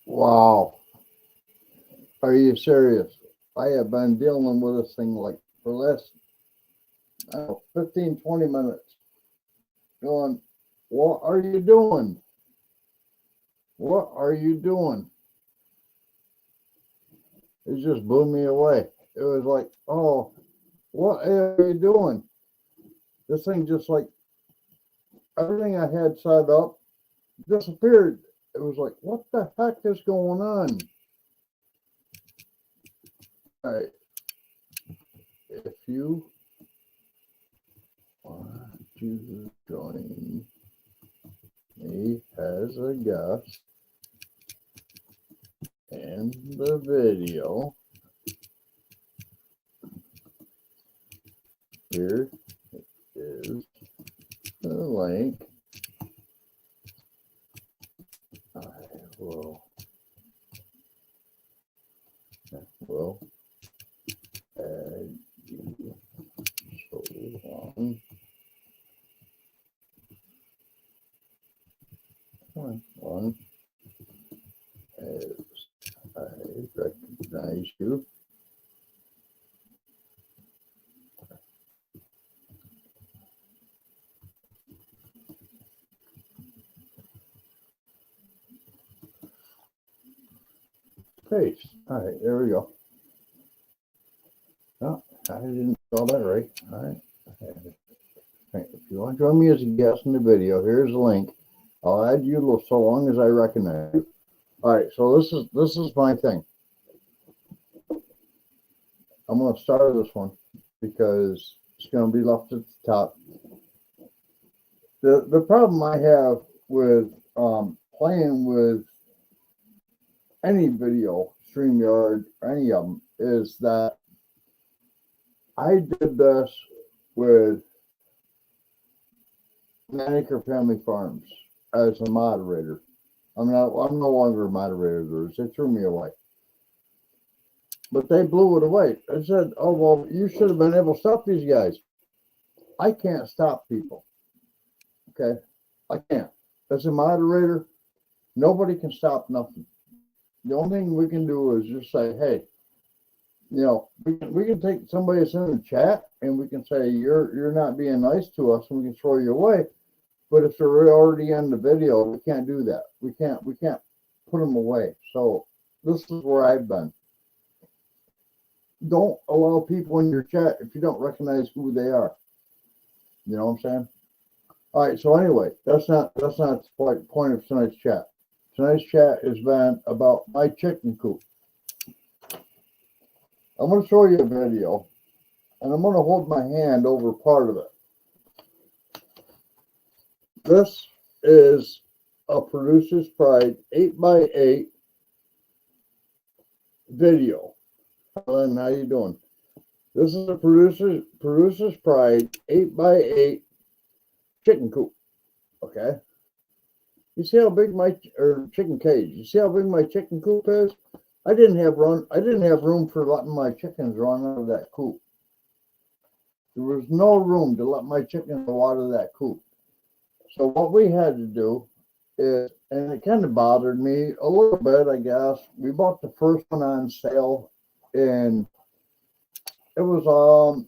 Wow. Are you serious? I have been dealing with this thing like for the last, I don't know, 15, 20 minutes. Going, what are you doing? What are you doing? It just blew me away. It was like, oh, what are you doing? This thing just like everything I had set up disappeared. It was like, what the heck is going on? All right. If you want to join me as a guest in the video, here is the link. I will add you so long. One as I recognize you. Paste. All right, there we go. No, I didn't spell that right. All right. If you want to join me as a guest in the video, here's the link. I'll add you so long as I recognize you. All right, so this is my thing. I'm going to start this one because it's going to be left at the top. The problem I have with playing with any video, StreamYard, any of them, is that I did this with Manicure Family Farms as a moderator. I'm no longer a moderator. They threw me away. But they blew it away. I said, oh, well, you should have been able to stop these guys. I can't stop people. Okay? I can't. As a moderator, nobody can stop nothing. The only thing we can do is just say, hey, you know, we can take somebody that's in the chat and we can say, you're not being nice to us and we can throw you away. But if they're already in the video, we can't do that. We can't put them away. So this is where I've been. Don't allow people in your chat if you don't recognize who they are. You know what I'm saying? All right. So anyway, that's not the point of tonight's chat. Tonight's chat has been about my chicken coop. I'm going to show you a video, and I'm going to hold my hand over part of it. This is a Producer's Pride 8x8 video. Helen, how you doing? This is a Producer's Pride 8x8 chicken coop. Okay. You see how big my chicken cage? You see how big my chicken coop is? I didn't have room for letting my chickens run out of that coop. There was no room to let my chickens go out of that coop. So what we had to do is, and it kind of bothered me a little bit, I guess. We bought the first one on sale, and it was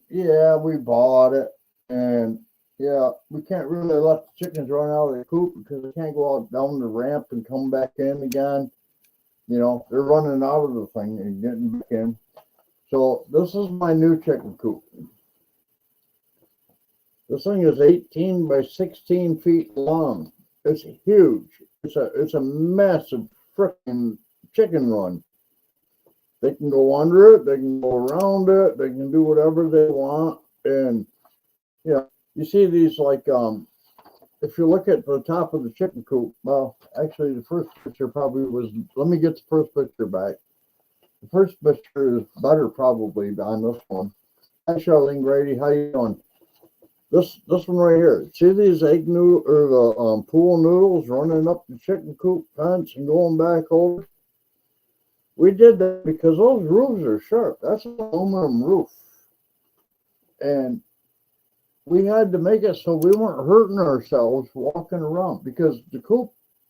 yeah, we bought it, and yeah, we can't really let the chickens run out of the coop because they can't go out down the ramp and come back in again. You know, they're running out of the thing and getting back in. So this is my new chicken coop. This thing is 18 by 16 feet long. It's huge. It's a massive freaking chicken run. They can go under it. They can go around it. They can do whatever they want. And, you know, you see these like, if you look at the top of the chicken coop, well, actually the first picture probably was, let me get the first picture back. The first picture is better probably on this one. Hi, Charlene Grady, how you doing? This one right here. See these egg noodle or the pool noodles running up the chicken coop fence and going back over? We did that because those roofs are sharp. That's an aluminum roof. And we had to make it so we weren't hurting ourselves walking around because the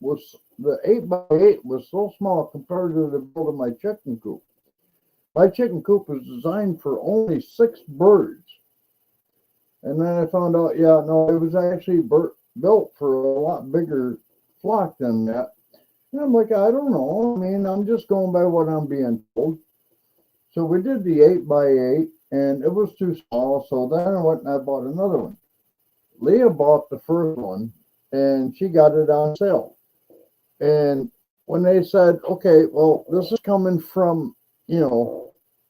8x8 was so small compared to the build of my chicken coop. My chicken coop was designed for only 6 birds. And then I found out, yeah, no, it was actually built for a lot bigger flock than that. And I'm like, I don't know. I mean, I'm just going by what I'm being told. So we did the 8x8, and it was too small. So then I went and I bought another one. Leah bought the first one, and she got it on sale. And when they said, okay, well, this is coming from,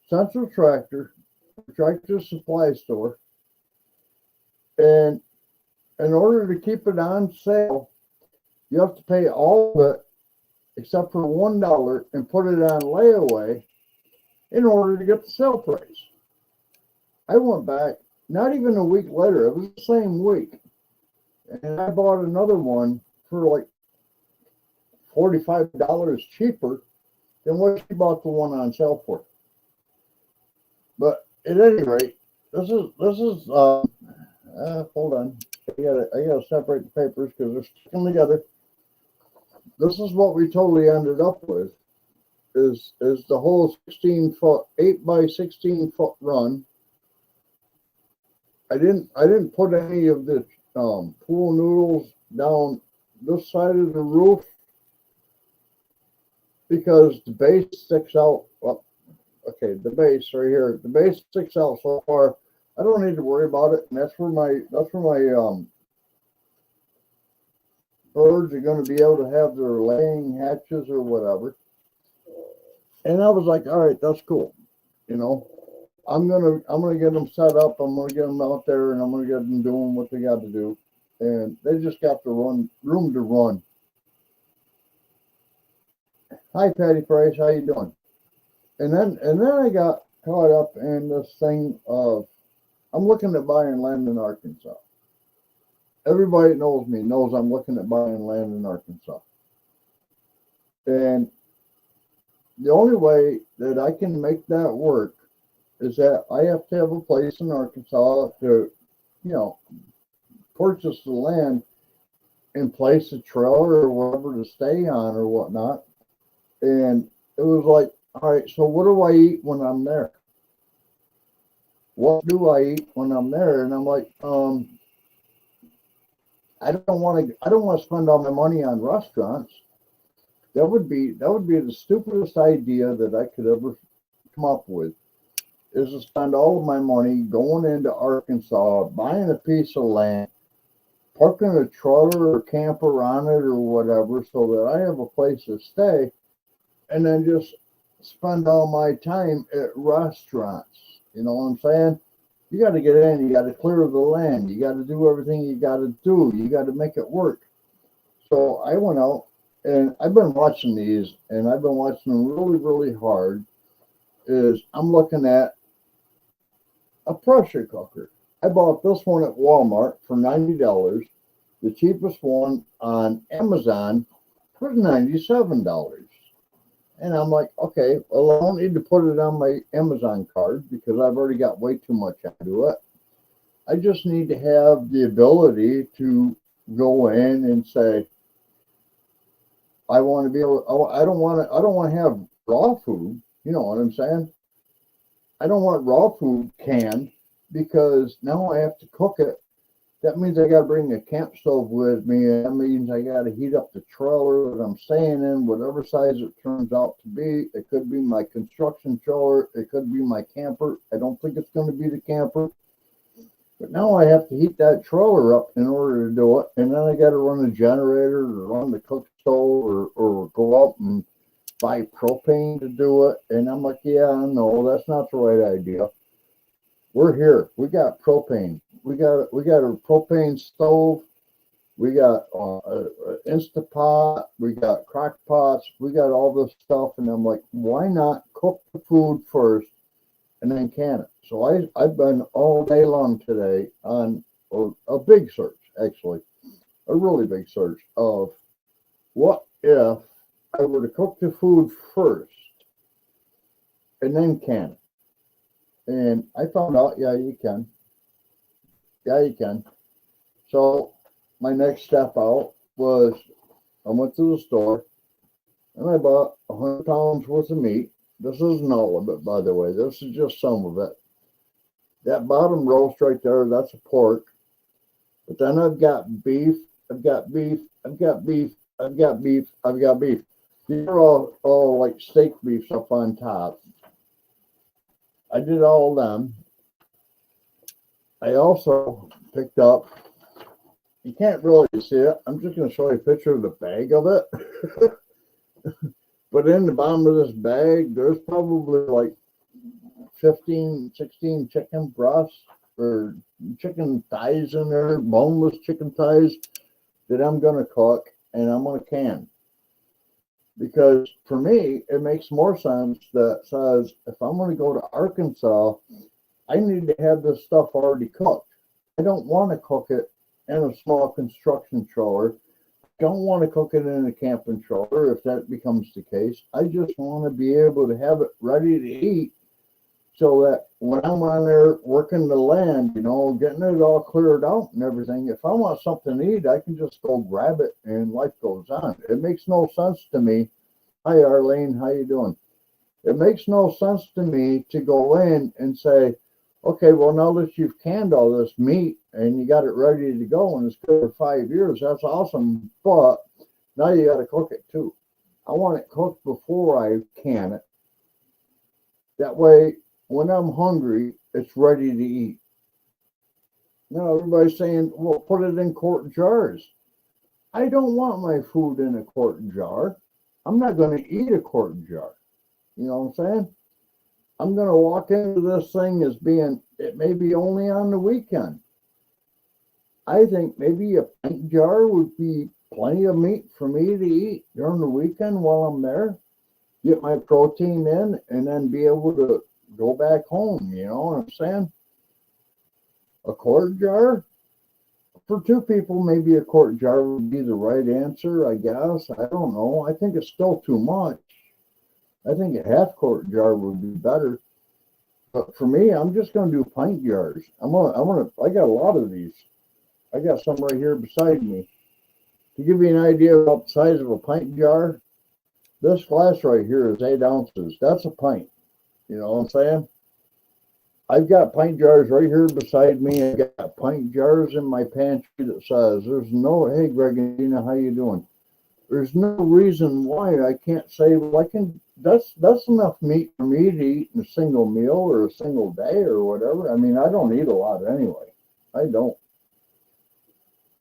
Central Tractor Supply Store, and in order to keep it on sale, you have to pay all of it except for $1 and put it on layaway in order to get the sale price. I went back, not even a week later, it was the same week, and I bought another one for like $45 cheaper than what she bought the one on sale for. But at any rate, this is hold on. I gotta separate the papers because they're sticking together. This is what we totally ended up with is the whole 16-foot, 8x16-foot run. I didn't put any of the pool noodles down this side of the roof because the base sticks out. Well, okay, the base right here. The base sticks out so far. I don't need to worry about it, and that's where my birds are going to be able to have their laying hatches or whatever. And I was like, all right, that's cool. I'm gonna get them set up. I'm gonna get them out there, and I'm gonna get them doing what they got to do. And they just got the room to run. Hi, Patty Price, how you doing? And then I got caught up in this thing of I'm looking at buying land in Arkansas. Everybody that knows me knows I'm looking at buying land in Arkansas. And the only way that I can make that work is that I have to have a place in Arkansas to, purchase the land and place a trailer or whatever to stay on or whatnot. And it was like, all right, so what do I eat when I'm there? What do I eat when I'm there? And I'm like, I don't want to spend all my money on restaurants. That would be the stupidest idea that I could ever come up with, is to spend all of my money going into Arkansas, buying a piece of land, parking a trailer or camper on it or whatever so that I have a place to stay, and then just spend all my time at restaurants. You know what I'm saying? You got to get in, you got to clear the land, you got to do everything you got to do, you got to make it work. So I went out, and I've been watching these, and I've been watching them really, really hard. I'm looking at a pressure cooker. I bought this one at Walmart for $90. The cheapest one on Amazon for $97. And I'm like, okay, well, I don't need to put it on my Amazon card because I've already got way too much into it. I just need to have the ability to go in and say, I want to be able. I don't want to have raw food. You know what I'm saying? I don't want raw food canned because now I have to cook it. That means I got to bring a camp stove with me, and that means I got to heat up the trailer that I'm staying in, whatever size it turns out to be. It could be my construction trailer. It could be my camper. I don't think it's going to be the camper. But now I have to heat that trailer up in order to do it, and then I got to run a generator or run the cook stove or go out and buy propane to do it. And I'm like, yeah, no, that's not the right idea. We're here. We got propane. We got a propane stove. We got an Instapot. We got crock pots. We got all this stuff. And I'm like, why not cook the food first and then can it? So I've been all day long today on a big search, actually, a really big search of what if I were to cook the food first and then can it. And I found out, yeah, you can. Yeah, you can. So my next step out was I went to the store and I bought 100 pounds worth of meat. This isn't all of it, by the way. This is just some of it. That bottom roast right there, that's a pork. But then I've got beef, I've got beef, I've got beef, I've got beef, I've got beef. These are all like steak beefs up on top. I did all of them. I also picked up, you can't really see it. I'm just going to show you a picture of the bag of it. But in the bottom of this bag, there's probably like 15, 16 chicken breasts or chicken thighs in there, boneless chicken thighs that I'm going to cook and I'm going to can. Because for me, it makes more sense that says if I'm going to go to Arkansas, I need to have this stuff already cooked. I don't want to cook it in a small construction trailer. Don't want to cook it in a camping trailer if that becomes the case. I just want to be able to have it ready to eat so that when I'm on there working the land, getting it all cleared out and everything, if I want something to eat, I can just go grab it and life goes on. It makes no sense to me. Hi, Arlene. How you doing? It makes no sense to me to go in and say, okay, well, now that you've canned all this meat and you got it ready to go and it's good for 5 years, that's awesome. But now you got to cook it too. I want it cooked before I can it. That way, when I'm hungry, it's ready to eat. Now, everybody's saying, well, put it in quart jars. I don't want my food in a quart jar. I'm not going to eat a quart jar. You know what I'm saying? I'm going to walk into this thing as being, it may be only on the weekend. I think maybe a pint jar would be plenty of meat for me to eat during the weekend while I'm there. Get my protein in and then be able to go back home. You know what I'm saying? A quart jar? For two people, maybe a quart jar would be the right answer, I guess. I don't know. I think it's still too much. I think a half quart jar would be better. But for me, I'm just going to do pint jars. I got a lot of these. I got some right here beside me. To give you an idea about the size of a pint jar, this glass right here is 8 ounces. That's a pint. You know what I'm saying? I've got pint jars right here beside me. I've got pint jars in my pantry that says, hey, Greg and Gina, how you doing? There's no reason why I can't say, well, that's enough meat for me to eat in a single meal or a single day or whatever. I mean, I don't eat a lot anyway. I don't.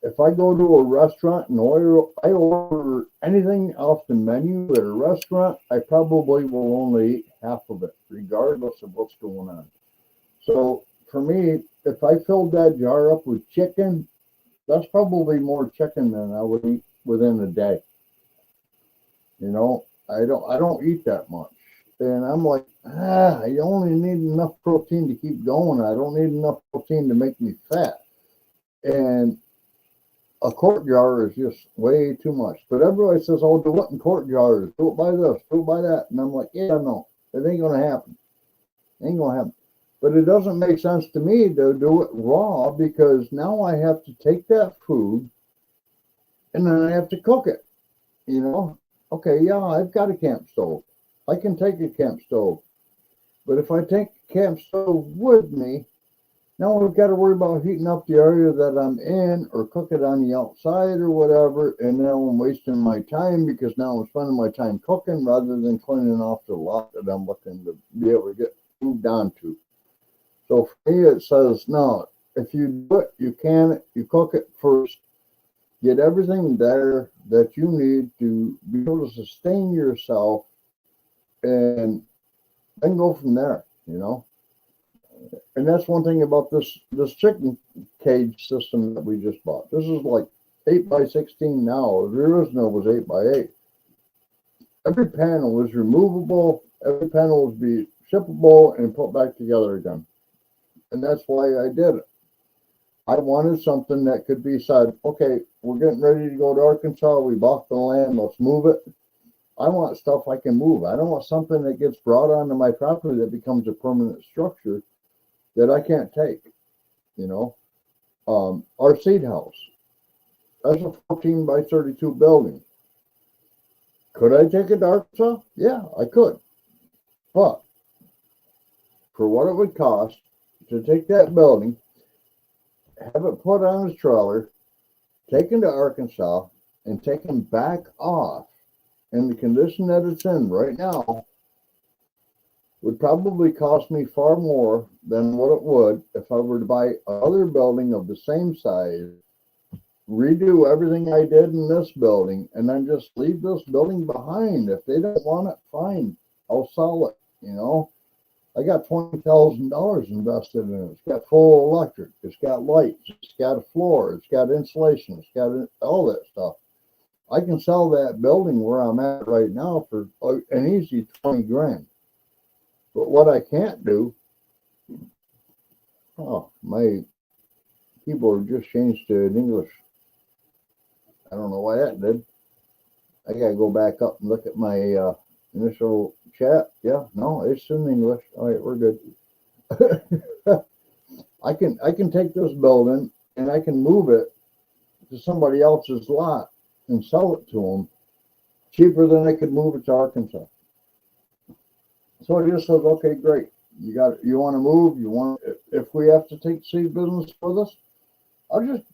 If I go to a restaurant and I order anything off the menu at a restaurant, I probably will only eat half of it, regardless of what's going on. So for me, if I filled that jar up with chicken, that's probably more chicken than I would eat within a day. I don't eat that much. And I'm like, I only need enough protein to keep going. I don't need enough protein to make me fat. And a quart jar is just way too much. But everybody says, oh, do it in quart jars. Do it by this, do it by that. And I'm like, yeah, no, it ain't going to happen. It ain't going to happen. But it doesn't make sense to me to do it raw because now I have to take that food and then I have to cook it, Okay, yeah, I've got a camp stove. I can take a camp stove. But if I take a camp stove with me, now I've got to worry about heating up the area that I'm in or cook it on the outside or whatever. And now I'm wasting my time because now I'm spending my time cooking rather than cleaning off the lot that I'm looking to be able to get food down to. So for me, it says, no, if you do it, you can it, you cook it first. Get everything there that you need to be able to sustain yourself and then go from there, And that's one thing about this chicken cage system that we just bought. This is like 8x16 now. The original was 8x8. Every panel is removable. Every panel will be shippable and put back together again. And that's why I did it. I wanted something that could be said, okay, we're getting ready to go to Arkansas. We bought the land. Let's move it. I want stuff I can move. I don't want something that gets brought onto my property that becomes a permanent structure that I can't take, our seed house. That's a 14 by 32 building. Could I take it to Arkansas? Yeah, I could. But for what it would cost to take that building, have it put on a trailer, taken to Arkansas, and taken back off in the condition that it's in right now, would probably cost me far more than what it would if I were to buy another building of the same size, redo everything I did in this building, and then just leave this building behind. If they don't want it, fine, I'll sell it. You know, I got $20,000 invested in it. It's got full electric, it's got lights, it's got a floor, it's got insulation, it's got all that stuff. I can sell that building where I'm at right now for an easy 20 grand. But what I can't do, oh, my keyboard just changed to English. I don't know why that did. I gotta go back up and look at my initial chat. Yeah, no, it's in English. All right, we're good. I can take this building and I can move it to somebody else's lot and sell it to them cheaper than I could move it to Arkansas. So I just said, okay, great. You want to move? If we have to take seed business with us, I'll just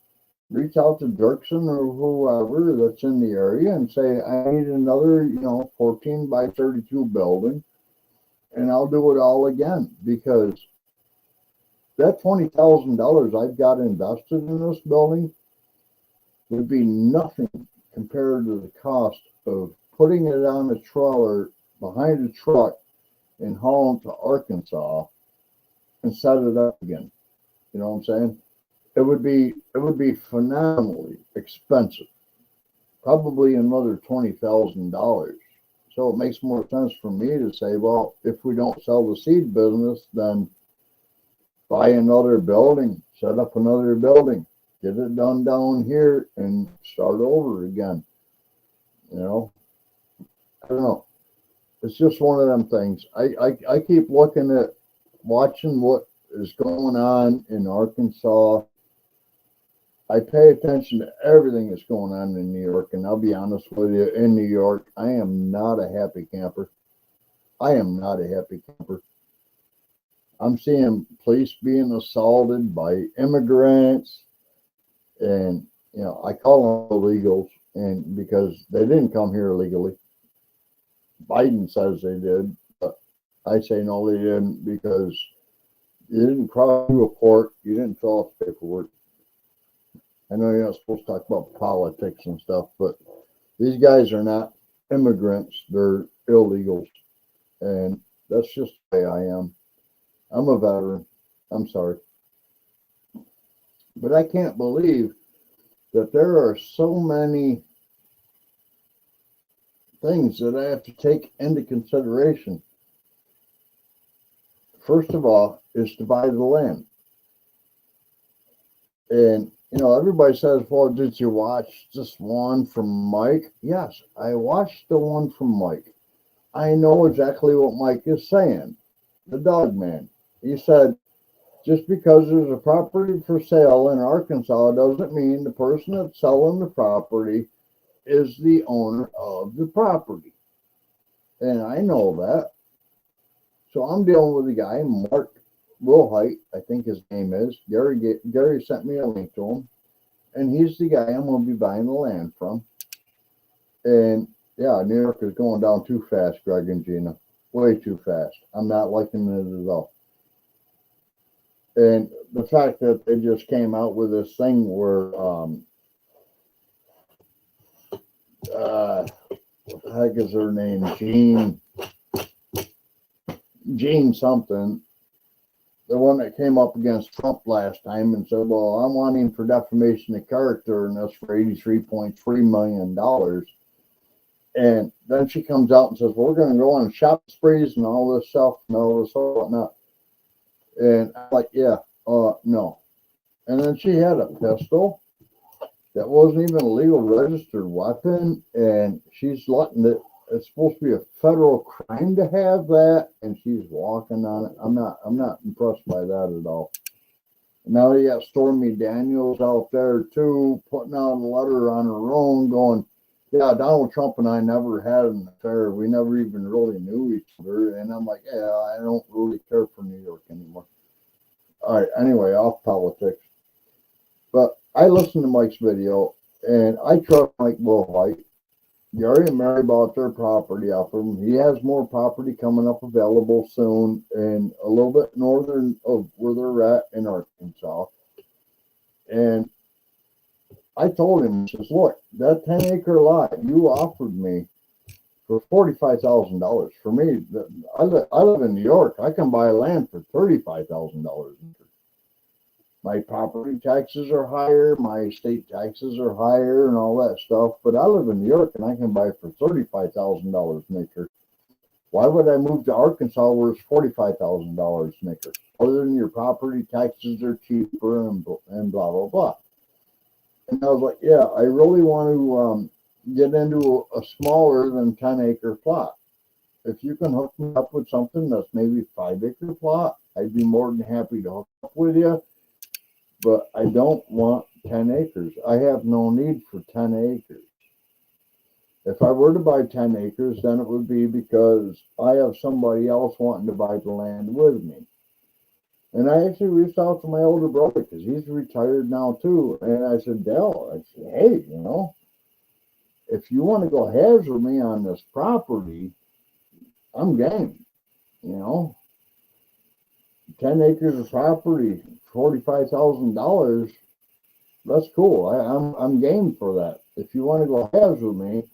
reach out to Dirksen or whoever that's in the area and say, I need another, 14 by 32 building, and I'll do it all again, because that $20,000 I've got invested in this building would be nothing compared to the cost of putting it on a trailer behind a truck and haul them to Arkansas and set it up again. You know what I'm saying? It would be phenomenally expensive, probably another $20,000. So it makes more sense for me to say, well, if we don't sell the seed business, then buy another building, set up another building, get it done down here, and start over again. I don't know. It's just one of them things. I keep watching what is going on in Arkansas. I pay attention to everything that's going on in New York, and I'll be honest with you, in New York, I am not a happy camper. I am not a happy camper. I'm seeing police being assaulted by immigrants, and I call them illegals, and because they didn't come here illegally. Biden says they did, but I say no, they didn't, because you didn't cross through a port, you didn't fill out the paperwork. I know you're not supposed to talk about politics and stuff, but these guys are not immigrants, they're illegals, and that's just the way I am. I'm a veteran. I'm sorry. But I can't believe that there are so many things that I have to take into consideration. First of all, is to buy the land. And, everybody says, well, did you watch this one from Mike? Yes, I watched the one from Mike. I know exactly what Mike is saying. The dog man. He said, just because there's a property for sale in Arkansas doesn't mean the person that's selling the property is the owner of the property. And I know that. So I'm dealing with a guy, Mark Wilhite, I think his name is. Gary sent me a link to him. And he's the guy I'm going to be buying the land from. And yeah, New York is going down too fast, Greg and Gina. Way too fast. I'm not liking it at all. And the fact that they just came out with this thing where, what the heck is her name? Jean something. The one that came up against Trump last time and said, well, I'm wanting for defamation of character, and that's for $83.3 million. And then she comes out and says, well, we're going to go on shop sprees and all this stuff and all this whatnot. And I'm like, yeah, no. And then she had a pistol that wasn't even a legal registered weapon, and she's letting it. It's supposed to be a federal crime to have that, and she's walking on it. I'm not impressed by that at all. Now you got Stormy Daniels out there too, putting out a letter on her own, going, "Yeah, Donald Trump and I never had an affair. We never even really knew each other." And I'm like, "Yeah, I don't really care for New York anymore." All right, anyway, off politics. But I listened to Mike's video, and I trust Mike will White. Gary and Mary bought their property off him. He has more property coming up available soon, and a little bit northern of where they're at in Arkansas. And I told him, I says, "Look, that 10-acre lot you offered me for $45,000. For me, I live in New York. I can buy land for $35,000. My property taxes are higher, my state taxes are higher, and all that stuff. But I live in New York, and I can buy for $35,000 an acre. Why would I move to Arkansas where it's $45,000 an acre? Other than your property taxes are cheaper and blah blah blah." And I was like, "Yeah, I really want to get into a smaller than 10-acre plot. If you can hook me up with something that's maybe 5-acre plot, I'd be more than happy to hook up with you. But I don't want 10 acres. I have no need for 10 acres. If I were to buy 10 acres, then it would be because I have somebody else wanting to buy the land with me." And I actually reached out to my older brother because he's retired now too. And I said, "Dale," I said, "Hey, if you want to go halves with me on this property, I'm game. You know, 10 acres of property, $45,000. That's cool. I'm game for that. If you want to go halves with me,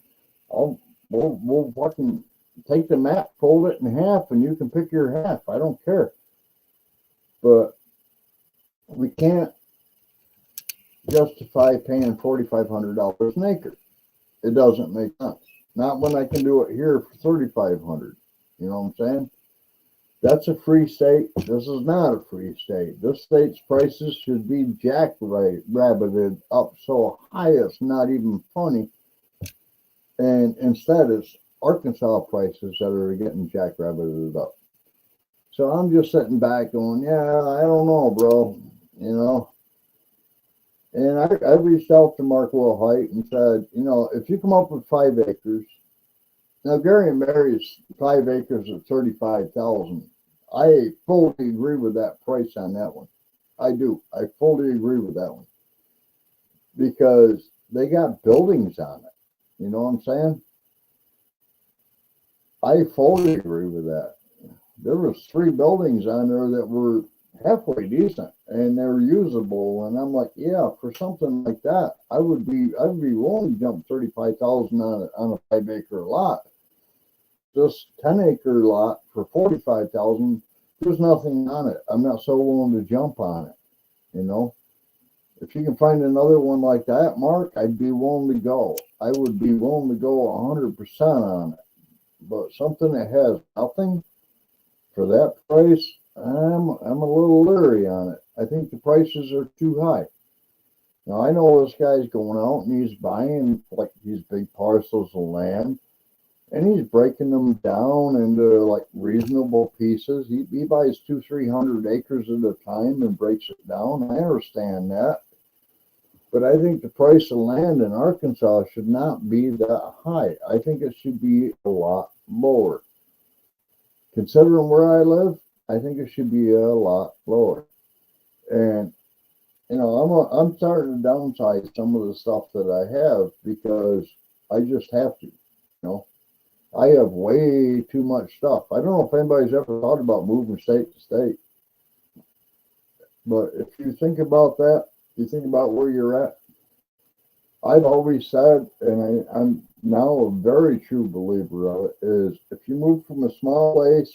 we'll fucking take the map, fold it in half, and you can pick your half. I don't care. But we can't justify paying $4,500 an acre. It doesn't make sense. Not when I can do it here for $3,500. You know what I'm saying? That's a free state. This is not a free state. This state's prices should be jackrabbited up so high it's not even funny. And instead, it's Arkansas prices that are getting jackrabbited up. So I'm just sitting back going, "Yeah, I don't know, bro." And I reached out to Mark Wilhite and said, "If you come up with 5 acres," now Gary and Mary's 5 acres at 35,000. I fully agree with that price on that one. I do. I fully agree with that one because they got buildings on it. You know what I'm saying? I fully agree with that. There was 3 buildings on there that were halfway decent and they were usable. And I'm like, yeah, for something like that, I'd be willing to jump 35,000 on a 5-acre lot. This 10-acre lot for 45,000, there's nothing on it. I'm not so willing to jump on it. If you can find another one like that, Mark, I'd be willing to go. I would be willing to go 100% on it. But something that has nothing for that price, I'm a little leery on it. I think the prices are too high. Now I know this guy's going out and he's buying like these big parcels of land, and he's breaking them down into like reasonable pieces. He buys 200-300 acres at a time and breaks it down. I understand that. But I think the price of land in Arkansas should not be that high. I think it should be a lot lower. Considering where I live, I think it should be a lot lower. And I'm starting to downsize some of the stuff that I have because I just have to. I have way too much stuff. I don't know if anybody's ever thought about moving state to state. But if you think about that, you think about where you're at. I've always said, and I'm now a very true believer of it, is if you move from a small place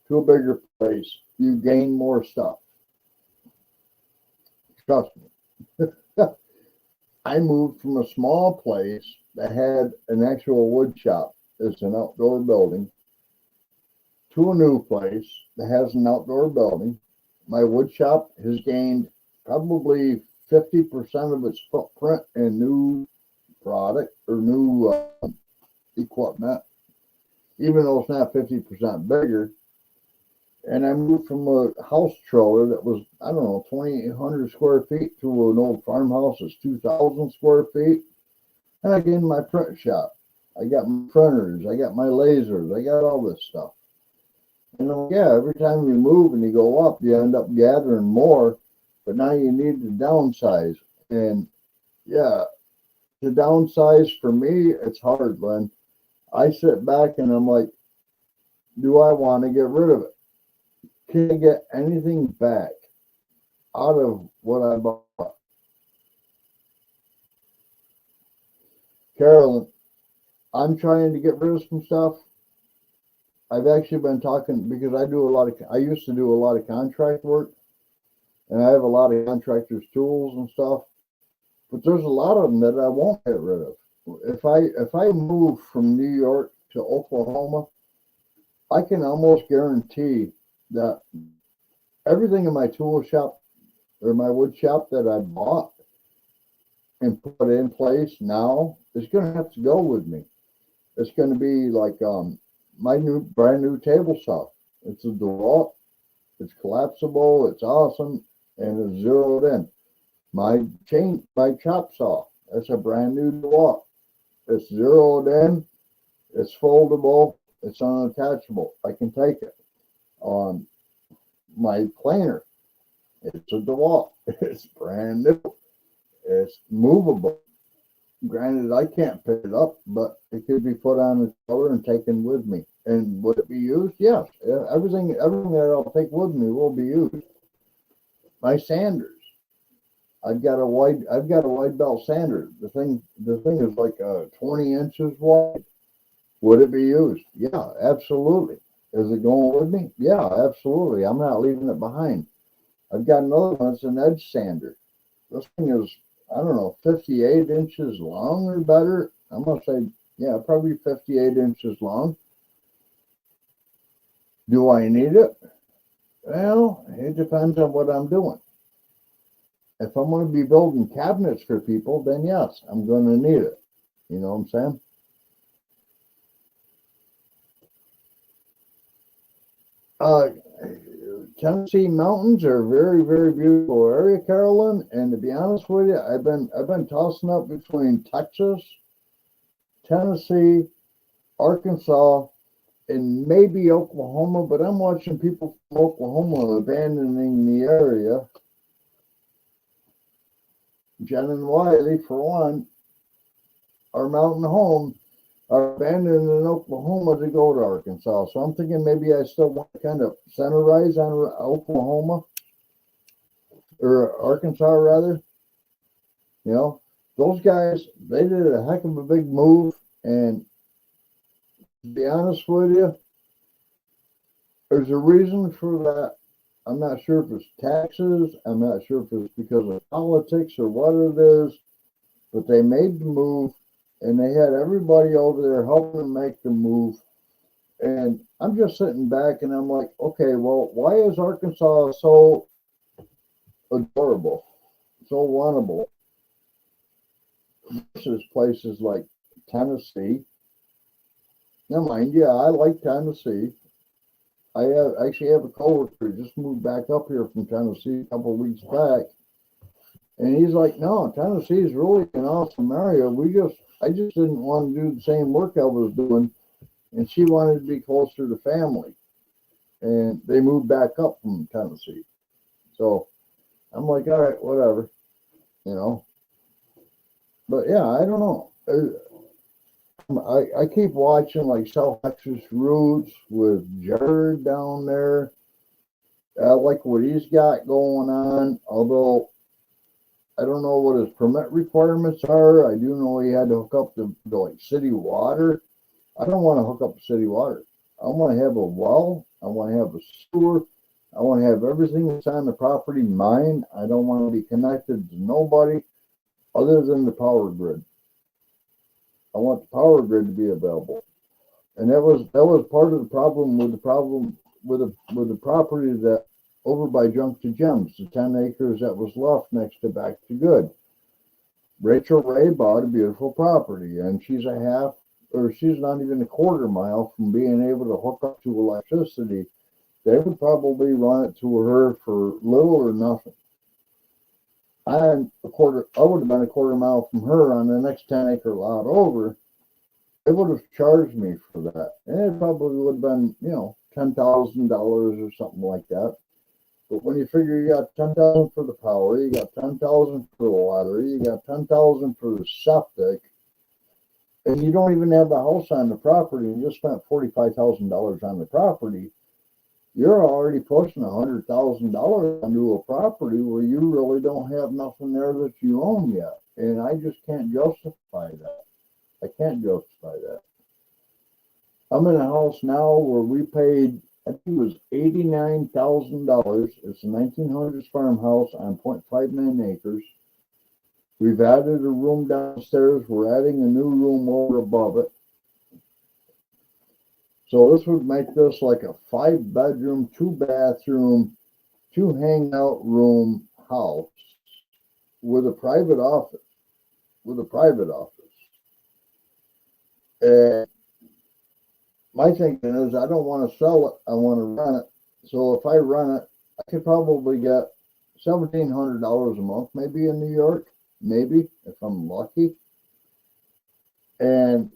to a bigger place, you gain more stuff. Trust me. I moved from a small place that had an actual wood shop as an outdoor building to a new place that has an outdoor building. My wood shop has gained probably 50% of its footprint in new product or new equipment, even though it's not 50% bigger. And I moved from a house trailer that was, I don't know, 2,800 square feet to an old farmhouse that's 2,000 square feet. And I get in my print shop. I got my printers, I got my lasers, I got all this stuff. And yeah, every time you move and you go up, you end up gathering more, but now you need to downsize. And yeah, to downsize for me, it's hard, Lynn. I sit back and I'm like, do I want to get rid of it? Can I get anything back out of what I bought? Carolyn, I'm trying to get rid of some stuff. I've actually been talking because I used to do a lot of contract work and I have a lot of contractors' tools and stuff, but there's a lot of them that I won't get rid of. If I move from New York to Oklahoma, I can almost guarantee that everything in my tool shop or my wood shop that I bought and put in place now is going to have to go with me. It's going to be like my brand new table saw. It's a DeWalt. It's collapsible. It's awesome, and it's zeroed in. My chop saw. That's a brand new DeWalt. It's zeroed in. It's foldable. It's unattachable. I can take it. My planer. It's a DeWalt. It's brand new. It's movable. Granted, I can't pick it up, but it could be put on the trailer and taken with me. And would it be used? Yes. Everything that I'll take with me will be used. My sanders. I've got a wide belt sander. The thing is like 20 inches wide. Would it be used? Yeah, absolutely. Is it going with me? Yeah, absolutely. I'm not leaving it behind. I've got another one. It's an edge sander. This thing is, I don't know, 58 inches long or better. I'm going to say, yeah, probably 58 inches long. Do I need it? Well, it depends on what I'm doing. If I'm going to be building cabinets for people, then yes, I'm going to need it. You know what I'm saying? Tennessee mountains are a very, very beautiful area, Carolyn. And to be honest with you, I've been tossing up between Texas, Tennessee, Arkansas, and maybe Oklahoma. But I'm watching people from Oklahoma abandoning the area. Jen and Wiley, for one, our mountain home, are abandoning in Oklahoma to go to Arkansas. So I'm thinking maybe I still want to kind of centerize on Oklahoma or Arkansas rather. You know, those guys, they did a heck of a big move. And to be honest with you, there's a reason for that. I'm not sure if it's taxes. I'm not sure if it's because of politics or what it is, but they made the move and they had everybody over there helping them make the move. And I'm just sitting back and I'm like, okay, well, why is Arkansas so adorable, so wantable versus places like Tennessee? Now, mind you, I like Tennessee. I actually have a coworker who just moved back up here from Tennessee a couple of weeks back. And he's like, no, Tennessee is really an awesome area. I just didn't want to do the same work I was doing. And she wanted to be closer to family. And they moved back up from Tennessee. So I'm like, all right, whatever, you know. But yeah, I don't know. I keep watching like South Texas Roots with Jared down there. I like what he's got going on, although I don't know what his permit requirements are. I do know he had to hook up to like city water. I don't want to hook up to city water. I want to have a well. I want to have a sewer. I want to have everything that's on the property mine. I don't want to be connected to nobody other than the power grid. I want the power grid to be available. And that was part of the problem with the property that over by Junk to Gems, the 10 acres that was left next to Back to Good. Rachel Ray bought a beautiful property, and she's not even a quarter mile from being able to hook up to electricity they would probably run it to her for little or nothing. I would have been a quarter mile from her on the next 10-acre lot over. They would have charged me for that. And it probably would have been, $10,000 or something like that. But when you figure you got 10,000 for the power, you got 10,000 for the water, you got 10,000 for the septic, and you don't even have the house on the property, and you just spent $45,000 on the property, you're already pushing $100,000 onto a property where you really don't have nothing there that you own yet. And I just can't justify that. I can't justify that. I'm in a house now where we paid, I think it was $89,000. It's a 1900s farmhouse on 0.59 acres. We've added a room downstairs. We're adding a new room over above it. So this would make this like a 5-bedroom, 2-bathroom, 2-hangout room house with a private office. And my thinking is I don't want to sell it. I want to rent it. So if I rent it, I could probably get $1,700 a month, maybe in New York, maybe if I'm lucky. And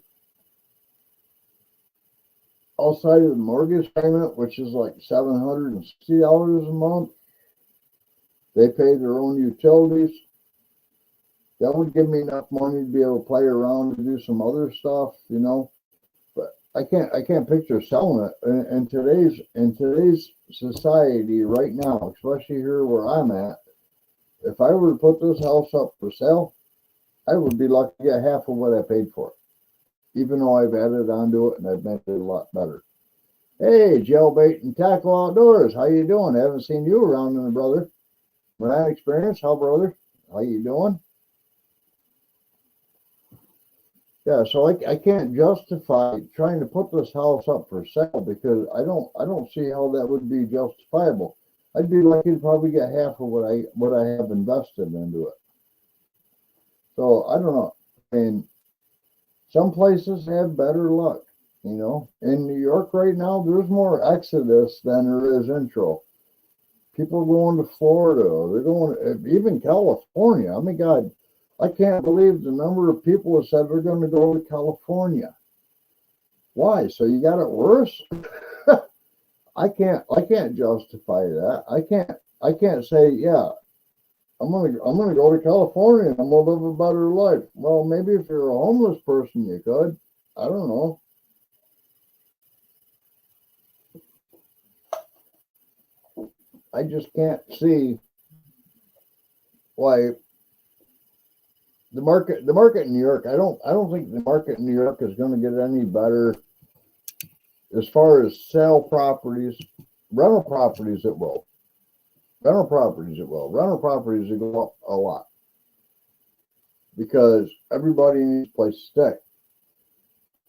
outside of the mortgage payment, which is like $760 a month, they pay their own utilities. That would give me enough money to be able to play around and do some other stuff, But I can't picture selling it in today's society right now, especially here where I'm at. If I were to put this house up for sale, I would be lucky to get half of what I paid for it, even though I've added onto it and I've made it a lot better. Hey, Jailbait and Tackle Outdoors, how you doing? I haven't seen you around in a brother. Ryan Experience, how brother? How you doing? Yeah, so I can't justify trying to put this house up for sale because I don't see how that would be justifiable. I'd be lucky to probably get half of what I have invested into it. So I don't know. I mean, some places have better luck, In New York right now, there's more exodus than there is intro. People are going to Florida. They're going even California. I mean, God, I can't believe the number of people that said they're going to go to California. Why? So you got it worse? I can't justify that. I can't say, yeah, I'm gonna go to California and I'm gonna live a better life. Well, maybe if you're a homeless person you could. I don't know. I just can't see why the market in New York, I don't think the market in New York is going to get any better as far as sale properties. Rental properties it will. Rental properties will go up a lot because everybody needs a place to stay.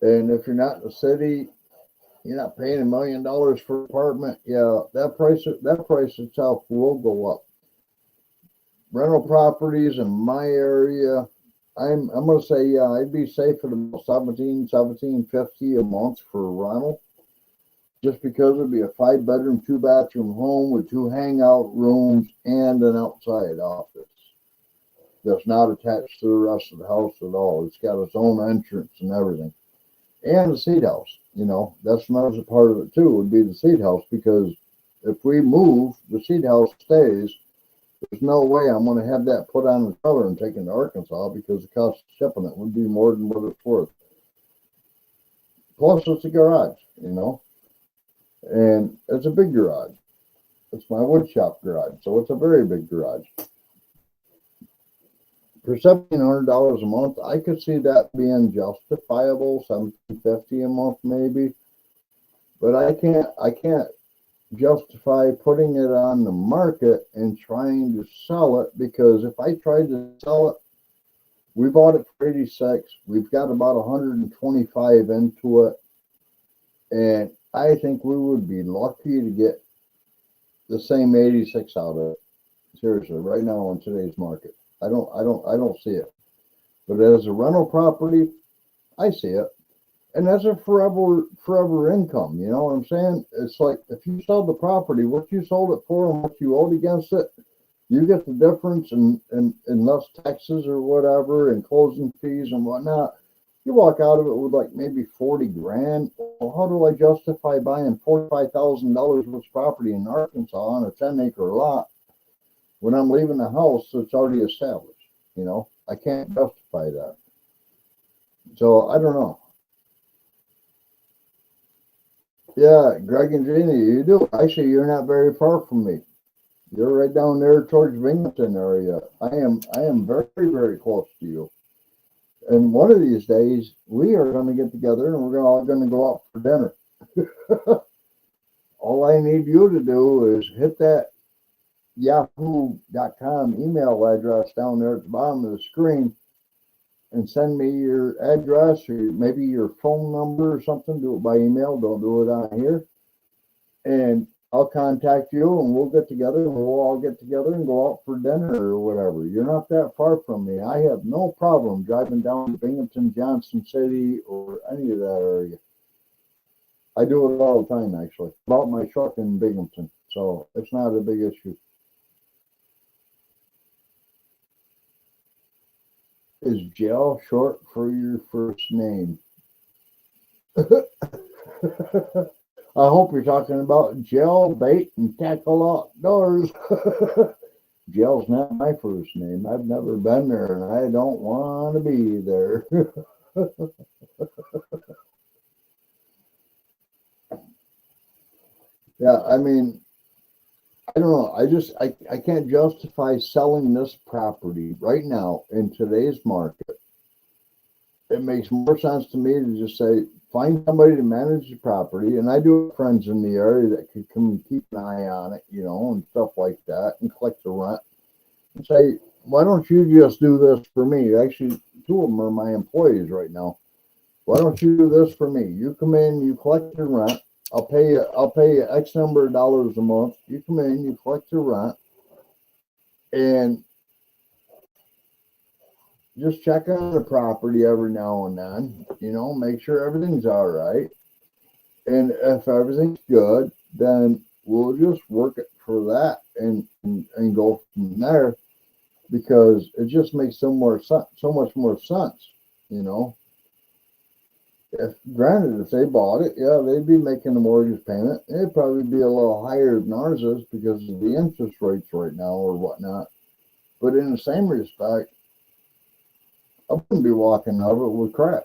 And if you're not in the city, you're not paying $1 million for an apartment. Yeah, that price itself will go up. Rental properties in my area, I'm gonna say, yeah, I'd be safe at about $17.50 a month for a rental, just because it'd be a 5-bedroom, 2-bathroom home with 2 hangout rooms and an outside office that's not attached to the rest of the house at all. It's got its own entrance and everything, and a seed house. That's another part of it too. Would be the seed house, because if we move, the seed house stays. There's no way I'm going to have that put on the trailer and taken to Arkansas, because the cost of shipping it would be more than what it's worth. Plus, it's a garage, and it's a big garage. It's my wood shop garage, so it's a very big garage. For $1,700 a month, I could see that being justifiable. $1,750 a month, maybe, but I can't justify putting it on the market and trying to sell it, because if I tried to sell it, we bought it for 86. We've got about 125 into it, and I think we would be lucky to get the same 86 out of it. Seriously, right now in today's market, I don't see it. But as a rental property, I see it. And that's a forever income. You know what I'm saying? It's like if you sell the property, what you sold it for and what you owed against it, you get the difference in less taxes or whatever and closing fees and whatnot. You walk out of it with like maybe 40 grand. Well, how do I justify buying $45,000 worth of property in Arkansas on a 10-acre lot when I'm leaving the house that's already established? You know, I can't justify that. So I don't know. Yeah, Greg and Jeannie, you do. Actually, you're not very far from me. You're right down there towards Binghamton area. I am very, very close to you. And one of these days, we are going to get together and we're all going to go out for dinner. All I need you to do is hit that yahoo.com email address down there at the bottom of the screen and send me your address or maybe your phone number or something. Do it by email. Don't do it on here. And I'll contact you and we'll get together and we'll all get together and go out for dinner or whatever. You're not that far from me. I have no problem driving down to Binghamton, Johnson City, or any of that area. I do it all the time, actually. Bought my truck in Binghamton, so it's not a big issue. Is Jill short for your first name? I hope you're talking about Jill Bait and Tackle Outdoors. Jill's not my first name. I've never been there, and I don't want to be there. Yeah, I mean, I don't know. I can't justify selling this property right now in today's market. It makes more sense to me to just say, find somebody to manage the property. And I do have friends in the area that could come and keep an eye on it, you know, and stuff like that and collect the rent and say, why don't you just do this for me? Actually, two of them are my employees right now. Why don't you do this for me? You come in, you collect your rent. I'll pay you X number of dollars a month. You come in, you collect your rent, and just check on the property every now and then, you know, make sure everything's all right. And if everything's good, then we'll just work it for that and go from there because it just makes so much more sense, you know. Granted, if they bought it, yeah, they'd be making a mortgage payment. It'd probably be a little higher than ours is because of the interest rates right now or whatnot. But in the same respect, I wouldn't be walking out of it with crap.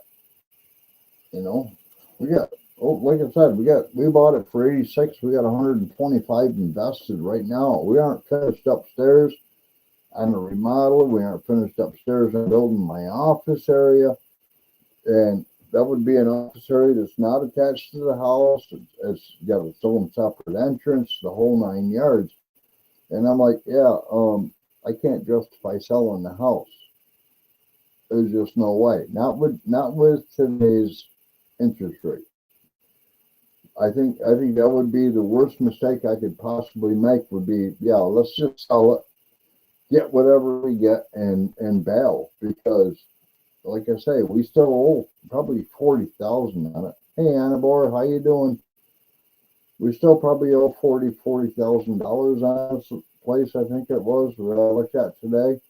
You know, like I said, we bought it for 86. We got 125 invested right now. We aren't finished upstairs on the remodel. We aren't finished upstairs on building my office area, and that would be an office area that's not attached to the house. It's got its own separate entrance, the whole 9 yards. And I'm like, yeah, I can't justify selling the house. There's just no way. Not with today's interest rate. I think that would be the worst mistake I could possibly make. Would be, yeah, let's just sell it, get whatever we get, and bail because. Like I say, we still owe probably 40,000 on it. Hey, Annabore, how you doing? We still probably owe $40,000 on this place. I think it was that I looked at today,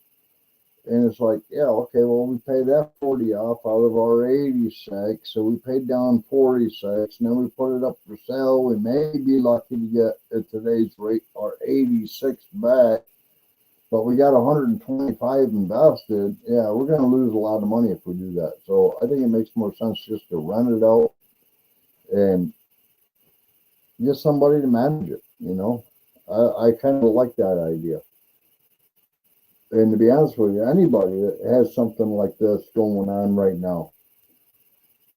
and it's like, yeah, okay, well, we paid that 40 off out of our 86, so we paid down 46, and then we put it up for sale. We may be lucky to get at today's rate our 86 back. But we got 125 invested. Yeah, we're going to lose a lot of money if we do that. So I think it makes more sense just to rent it out and get somebody to manage it. You know, I kind of like that idea. And to be honest with you, anybody that has something like this going on right now,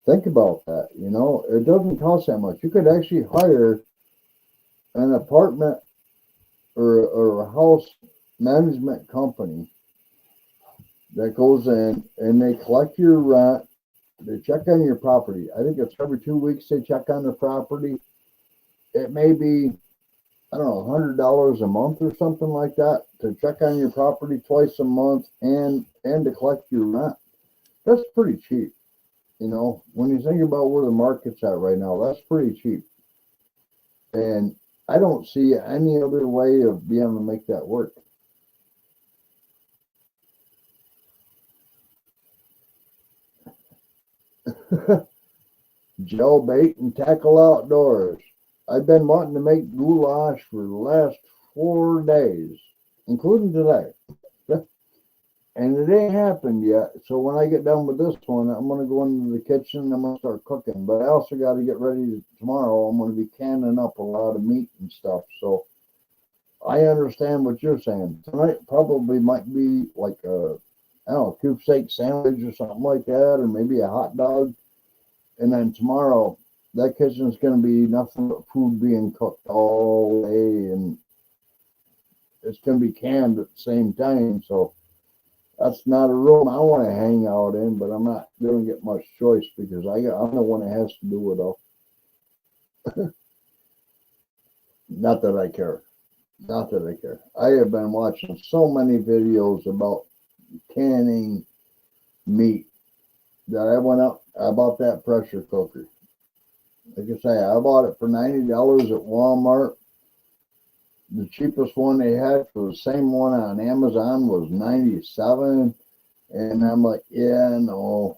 think about that. You know, it doesn't cost that much. You could actually hire an apartment or a house management company that goes in and they collect your rent. They check on your property. I think it's every 2 weeks they check on the property. It may be, I don't know, $100 a month or something like that to check on your property twice a month and to collect your rent. That's pretty cheap. You know, when you think about where the market's at right now, that's pretty cheap. And I don't see any other way of being able to make that work. Gel bait and tackle outdoors. I've been wanting to make goulash for the last 4 days, including today. And it ain't happened yet. So when I get done with this one, I'm gonna go into the kitchen and I'm gonna start cooking. But I also got to get ready tomorrow. I'm gonna be canning up a lot of meat and stuff. So I understand what you're saying. Tonight probably might be like a, I don't know, cube steak sandwich or something like that, or maybe a hot dog. And then tomorrow, that kitchen's gonna be nothing but food being cooked all day, and it's gonna be canned at the same time. So that's not a room I want to hang out in, but I'm not going to get much choice because I'm the one that has to do it all. Not that I care. Not that I care. I have been watching so many videos about canning meat that I went up. I bought that pressure cooker. Like I say, I bought it for $90 at Walmart. The cheapest one they had for the same one on Amazon was $97. And I'm like, yeah, no,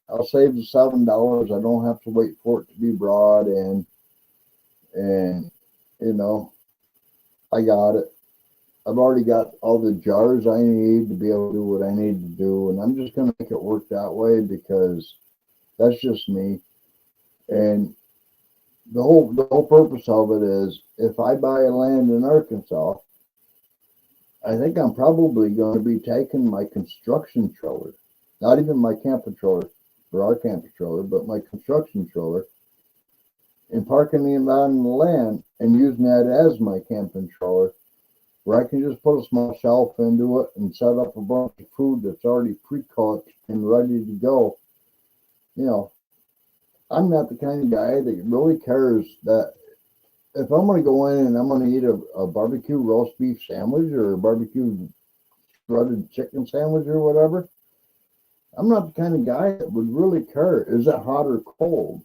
I'll save the $7. I don't have to wait for it to be brought in. And, you know, I got it. I've already got all the jars I need to be able to do what I need to do. And I'm just going to make it work that way because that's just me. And the whole purpose of it is if I buy land in Arkansas, I think I'm probably going to be taking my construction trailer, not even my camper trailer for our camper trailer, but my construction trailer, and parking it on the land and using that as my camping trailer, where I can just put a small shelf into it and set up a bunch of food that's already pre-cooked and ready to go. You know, I'm not the kind of guy that really cares that if I'm going to go in and I'm going to eat a barbecue roast beef sandwich or a barbecue shredded chicken sandwich or whatever, I'm not the kind of guy that would really care. Is it hot or cold?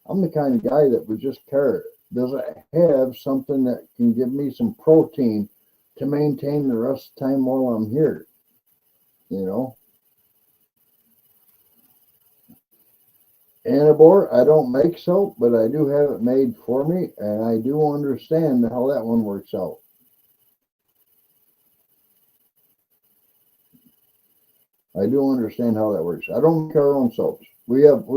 I'm the kind of guy that would just care. Does it have something that can give me some protein to maintain the rest of the time while I'm here? You know? Anabor, I don't make soap, but I do have it made for me, and I do understand how that one works out. I do understand how that works. I don't make our own soaps. We have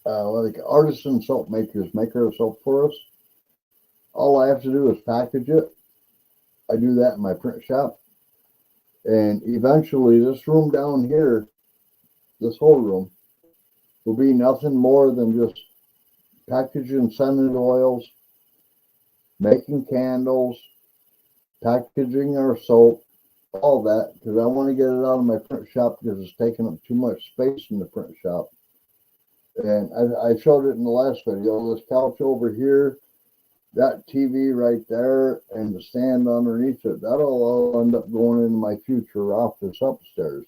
like artisan soap makers make our soap for us. All I have to do is package it. I do that in my print shop, and eventually this room down here, this whole room, will be nothing more than just packaging scented oils, making candles, packaging our soap, all that, because I want to get it out of my print shop because it's taking up too much space in the print shop. And I showed it in the last video. This couch over here, that TV right there, and the stand underneath it, that'll all end up going into my future office upstairs.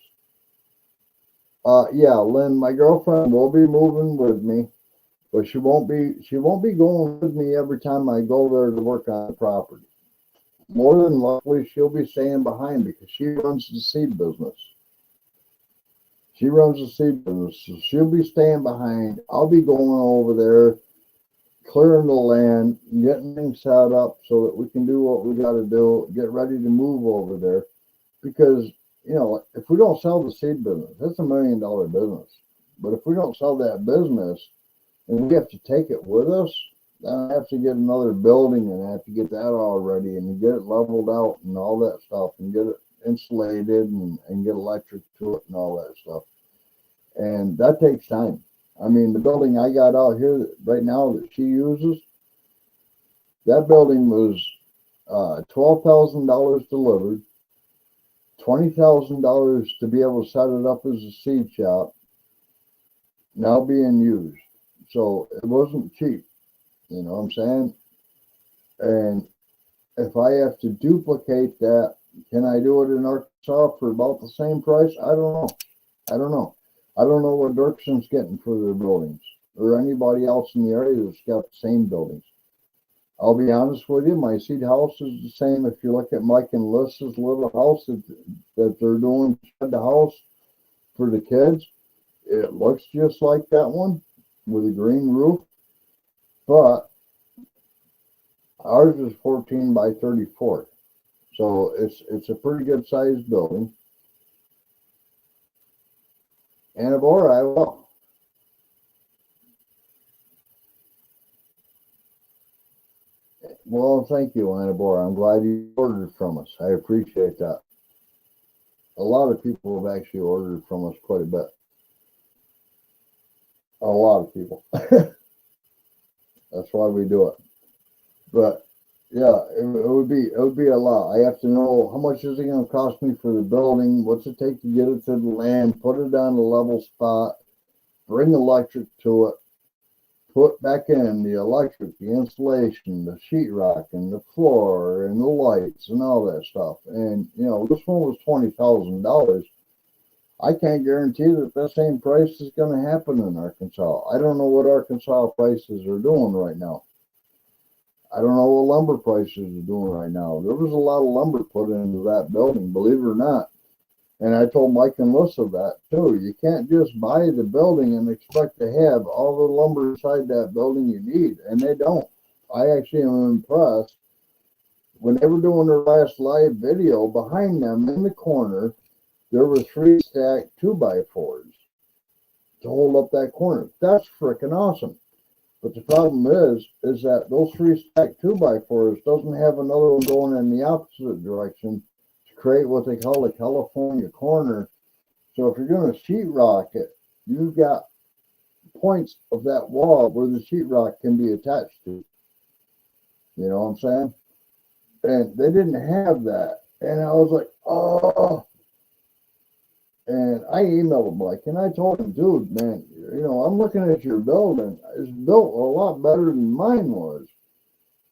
Yeah, Lynn, my girlfriend will be moving with me, but she won't be going with me every time I go there to work on the property. More than likely, she'll be staying behind because she runs the seed business. She runs the seed business, so she'll be staying behind. I'll be going over there, clearing the land, getting things set up so that we can do what we got to do, get ready to move over there. Because, you know, if we don't sell the seed business, that's $1 million business. But if we don't sell that business and we have to take it with us, then I have to get another building and I have to get that all ready and get it leveled out and all that stuff and get it insulated and get electric to it and all that stuff. And that takes time. I mean, the building I got out here right now that she uses, that building was $12,000 delivered, $20,000 to be able to set it up as a seed shop, now being used. So it wasn't cheap, you know what I'm saying? And if I have to duplicate that, can I do it in Arkansas? Arkansas for about the same price. I don't know. I don't know. I don't know what Dirkson's getting for their buildings or anybody else in the area that's got the same buildings. I'll be honest with you, my seed house is the same. If you look at Mike and Lys's little house that they're doing, the house for the kids, it looks just like that one with a green roof, but ours is 14 by 34. So it's a pretty good sized building. And Abora, I will. Well, thank you, Annabora. I'm glad you ordered from us. I appreciate that. A lot of people have actually ordered from us quite a bit. A lot of people. That's why we do it. But yeah, it would be a lot. I have to know how much is it going to cost me for the building, what's it take to get it to the land, put it on the level spot, bring electric to it, put back in the electric, the insulation, the sheetrock, and the floor, and the lights, and all that stuff. And, you know, this one was $20,000. I can't guarantee that that same price is going to happen in Arkansas. I don't know what Arkansas prices are doing right now. I don't know what lumber prices are doing right now. There was a lot of lumber put into that building, believe it or not. And I told Mike and Lissa that too. You can't just buy the building and expect to have all the lumber inside that building you need. And they don't. I actually am impressed. When they were doing their last live video, behind them in the corner, there were 3 stacked 2x4s to hold up that corner. That's freaking awesome. But the problem is that those 3 stacked 2x4s doesn't have another one going in the opposite direction to create what they call a California corner. So if you're going to sheetrock it, you've got points of that wall where the sheetrock can be attached to. You know what I'm saying? And they didn't have that. And I was like, oh. And I emailed him, like, and I told him, dude, man, you know, I'm looking at your building. It's built a lot better than mine was.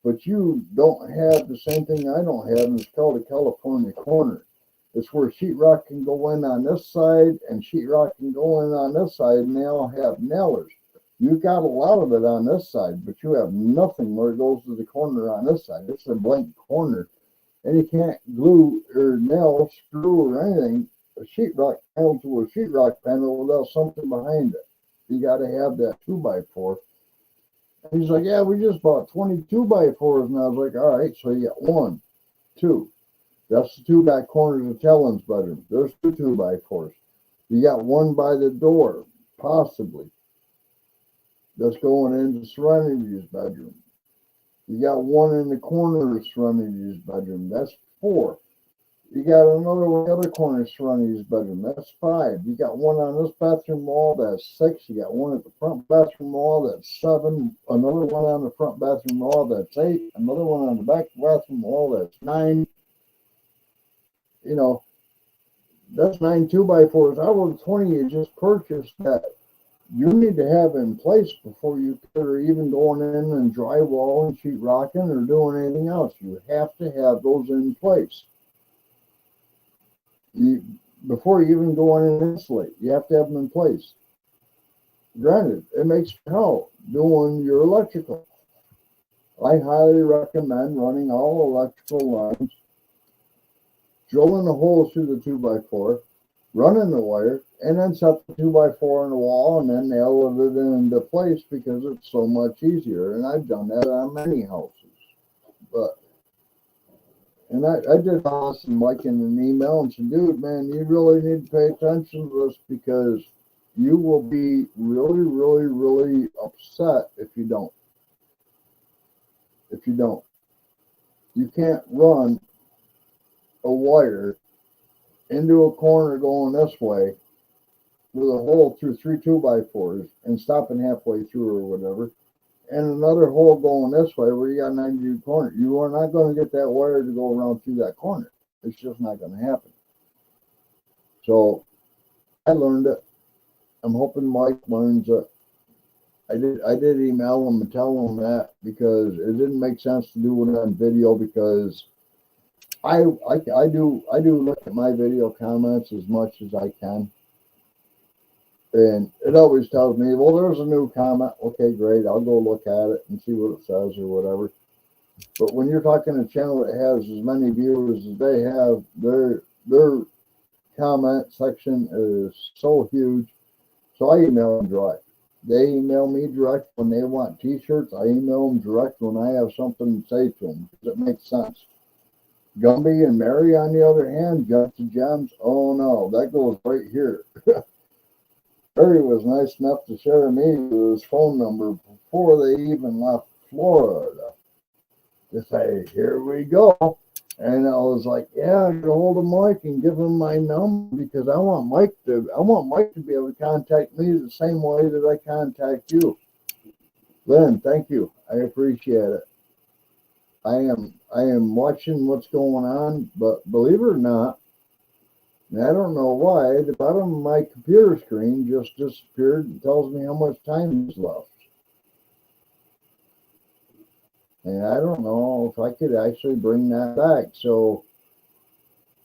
But you don't have the same thing I don't have, and it's called a California corner. It's where sheetrock can go in on this side and sheetrock can go in on this side, and they all have nailers. You've got a lot of it on this side, but you have nothing where it goes to the corner on this side. It's a blank corner, and you can't glue or nail, screw, or anything a sheetrock panel to a sheetrock panel without something behind it. You got to have that 2x4. And he's like, yeah, we just bought 22x4s. And I was like, all right, so you got 1, 2. That's the 2 back corners of Tellen's bedroom. There's 2 2x4s. You got 1 by the door, possibly. That's going into Serenity's bedroom. You got 1 in the corner of Serenity's bedroom. That's 4. You got another one in the other corner of Serenity's bedroom. That's 5. You got 1 on this bathroom wall. That's 6. You got 1 at the front bathroom wall. That's 7. Another one on the front bathroom wall. That's 8. Another one on the back bathroom wall. That's 9. You know, that's 9 2x4s. Out of the 20 you just purchased that you need to have in place before you are even going in and drywall and sheetrocking or doing anything else. You have to have those in place. Before you even go in and insulate, you have to have them in place. Granted, it makes hell doing your electrical. I highly recommend running all electrical lines, drilling the holes through the 2x4, running the wire, and then set the 2x4 on the wall and then nail it into place because it's so much easier. And I've done that on many houses. And I did ask him, like, in an email and said, dude, man, you really need to pay attention to this because you will be really, really, really upset if you don't. If you don't. You can't run a wire into a corner going this way with a hole through 3 2x4s and stopping halfway through or whatever, and another hole going this way where you got 90-degree corner. You are not going to get that wire to go around through that corner. It's just not going to happen. So I learned it. I'm hoping Mike learns it. I did email him and tell him that because it didn't make sense to do it on video because I do look at my video comments as much as I can, and it always tells me, well, there's a new comment. Okay, great. I'll go look at it and see what it says or whatever. But when you're talking a channel that has as many viewers as they have, their comment section is so huge. So I email them direct. They email me direct when they want T-shirts. I email them direct when I have something to say to them, because it makes sense. Gumby and Mary, on the other hand, Jump to Gems, oh no, that goes right here. Mary was nice enough to share me with his phone number before they even left Florida to say, here we go. And I was like, yeah, get a hold of Mike and give him my number, because I want Mike to be able to contact me the same way that I contact you. Lynn, thank you. I appreciate it. I am watching what's going on, but believe it or not, and I don't know why, the bottom of my computer screen just disappeared and tells me how much time is left. And I don't know if I could actually bring that back. So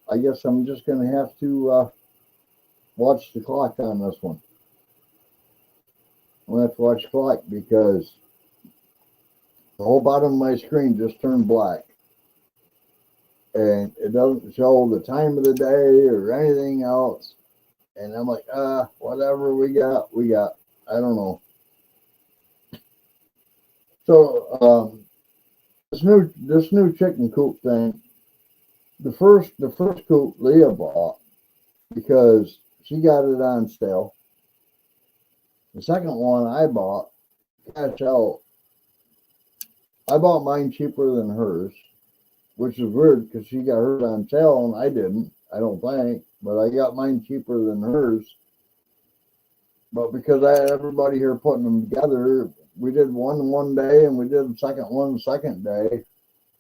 I guess I'm just going to have to watch the clock on this one. I'm going to have to watch the clock, because the whole bottom of my screen just turned black. And it doesn't show the time of the day or anything else. And I'm like, whatever we got. I don't know. So this new chicken coop thing, the first coop Leah bought, because she got it on sale. The second one I bought, catch out, I bought mine cheaper than hers, which is weird because she got hers on sale and I didn't, I don't think, but I got mine cheaper than hers. But because I had everybody here putting them together, we did one day and we did the second one the second day.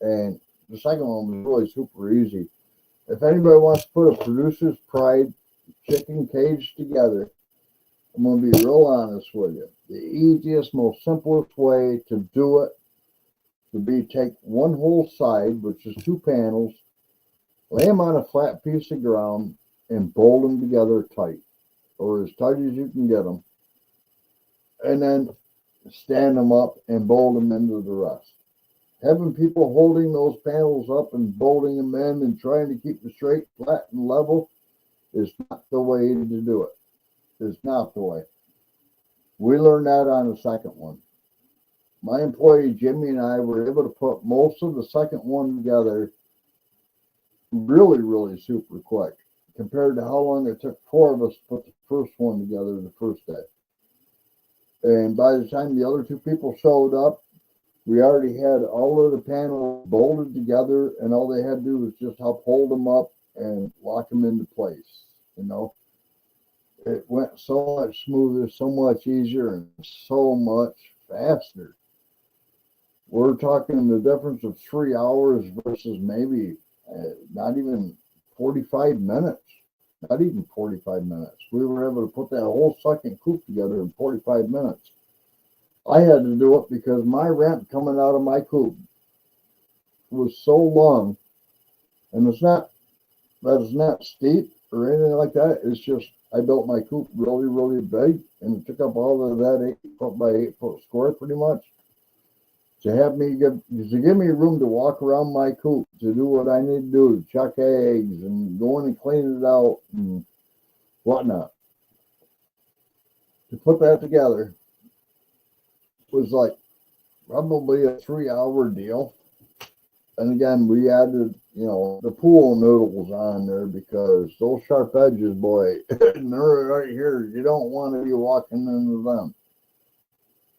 And the second one was really super easy. If anybody wants to put a Producer's Pride chicken cage together, I'm going to be real honest with you. The easiest, most simplest way to do it would be take one whole side, which is 2 panels, lay them on a flat piece of ground, and bolt them together tight, or as tight as you can get them. And then stand them up and bolt them into the rest. Having people holding those panels up and bolting them in and trying to keep them straight, flat, and level is not the way to do it. It's not the way. We learned that on the second one. My employee Jimmy and I were able to put most of the second one together really, really super quick, compared to how long it took 4 of us to put the first one together the first day. And by the time the other 2 people showed up, we already had all of the panels bolted together, and all they had to do was just help hold them up and lock them into place. You know, it went so much smoother, so much easier, and so much faster. We're talking the difference of 3 hours versus maybe not even 45 minutes. Not even 45 minutes. We were able to put that whole second coop together in 45 minutes. I had to do it because my ramp coming out of my coop was so long, and it's not steep or anything like that. It's just I built my coop really, really big, and it took up all of that 8 foot by 8 foot square pretty much to give me room to walk around my coop, to do what I need to do, to chuck eggs and go in and clean it out and whatnot. To put that together was like probably a 3-hour deal. And again, we added, the pool noodles on there, because those sharp edges, boy, they're right here. You don't want to be walking into them.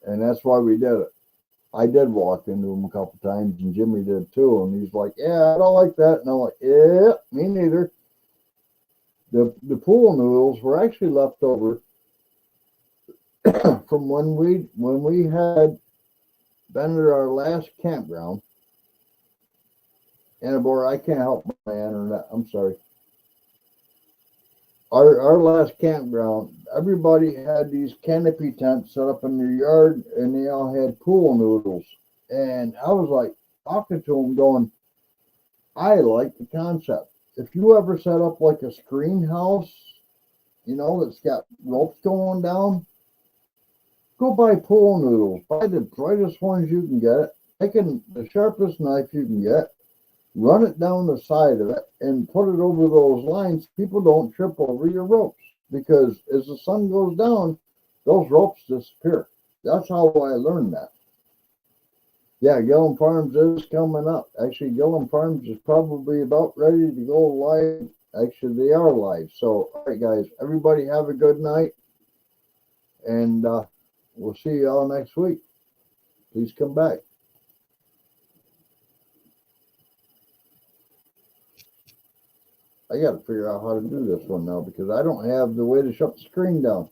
And that's why we did it. I did walk into them a couple times, and Jimmy did too. And he's like, yeah, I don't like that. And I'm like, yeah, me neither. The pool noodles were actually left over from when we had been at our last campground. And boy, I can't help my internet. I'm sorry. Our last campground, everybody had these canopy tents set up in their yard, and they all had pool noodles. And I was like talking to them, going, I like the concept. If you ever set up like a screen house, that's got ropes going down, go buy pool noodles. Buy the brightest ones you can get. Taking the sharpest knife you can get, run it down the side of it, and put it over those lines. People don't trip over your ropes because as the sun goes down, those ropes disappear. That's how I learned that. Yeah, Gillum Farms is coming up. Actually, Gillum Farms is probably about ready to go live. Actually, they are live. So, all right, guys, everybody have a good night, and we'll see you all next week. Please come back. I got to figure out how to do this one now because I don't have the way to shut the screen down.